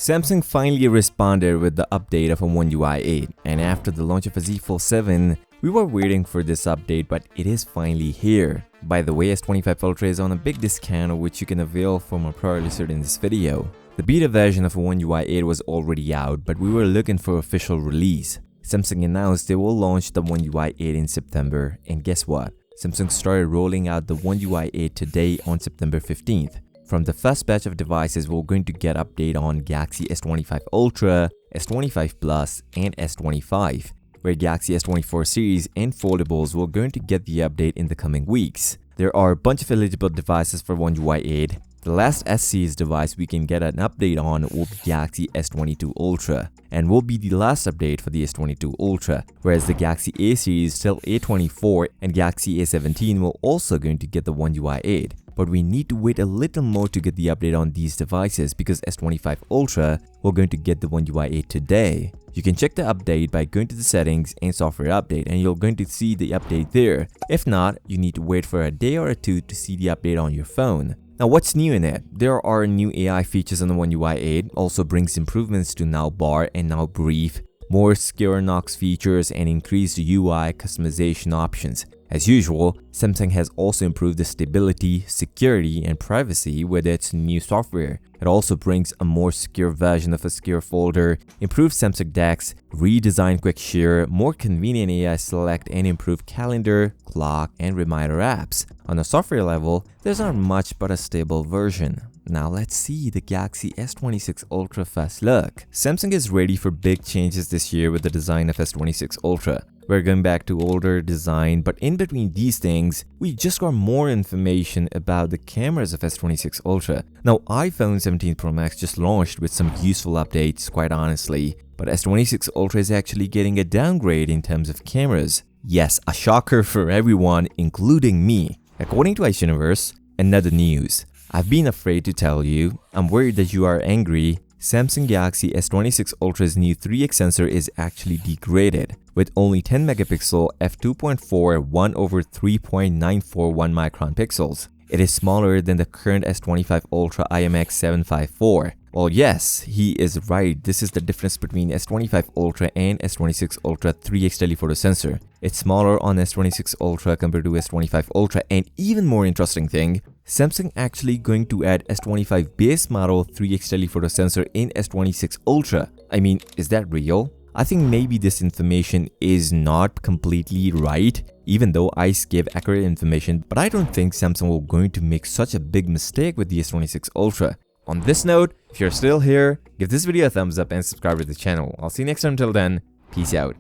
Samsung finally responded with the update of a oneui 8, and after the launch of a Z Fold 7, we were waiting for this update, but it is finally here. By the way, S25 Ultra is on a big discount which you can avail from a prior listed in this video. The beta version of a oneui 8 was already out, but we were looking for official release. Samsung announced they will launch the oneui 8 in September, and guess what? Samsung started rolling out the oneui 8 today on September 15th. From the first batch of devices, we're going to get update on Galaxy S25 Ultra, S25 Plus, and S25, where Galaxy S24 series and foldables will going to get the update in the coming weeks. There are a bunch of eligible devices for oneui 8. The last S-series device we can get an update on will be Galaxy S22 Ultra, and will be the last update for the S22 Ultra, whereas the Galaxy A series till A24 and Galaxy A17 will also going to get the oneui 8. But we need to wait a little more to get the update on these devices because S25 Ultra will going to get the oneui 8 today. You can check the update by going to the settings and software update, and you're going to see the update there. If not, you need to wait for a day or two to see the update on your phone. Now, what's new in it? There are new AI features on the oneui 8, also brings improvements to Now Bar and Now Brief, more secure Knox features, and increased UI customization options. As usual, Samsung has also improved the stability, security, and privacy with its new software. It also brings a more secure version of a secure folder, improved Samsung DeX, redesigned Quick Share, more convenient AI select, and improved calendar, clock, and reminder apps. On a software level, there's not much but a stable version. Now let's see the Galaxy S26 Ultra first look. Samsung is ready for big changes this year with the design of S26 Ultra. We're going back to older design, but in between these things, we just got more information about the cameras of S26 Ultra. Now, iPhone 17 Pro Max just launched with some useful updates, quite honestly, but S26 Ultra is actually getting a downgrade in terms of cameras. Yes, a shocker for everyone, including me. According to Ice Universe, another news. I've been afraid to tell you, I'm worried that you are angry. Samsung Galaxy S26 Ultra's new 3x sensor is actually degraded, with only 10 megapixel f2.4 1/3.941 micron pixels. It is smaller than the current S25 Ultra IMX754. Well, yes, he is right. This is the difference between S25 Ultra and S26 Ultra 3x telephoto sensor. It's smaller on S26 Ultra compared to S25 Ultra, and even more interesting thing, Samsung actually going to add S25 base model 3x telephoto sensor in S26 Ultra. I mean, is that real? I think maybe this information is not completely right, even though ICE gave accurate information, but I don't think Samsung will going to make such a big mistake with the S26 Ultra. On this note, if you're still here, give this video a thumbs up and subscribe to the channel. I'll see you next time. Till then, peace out.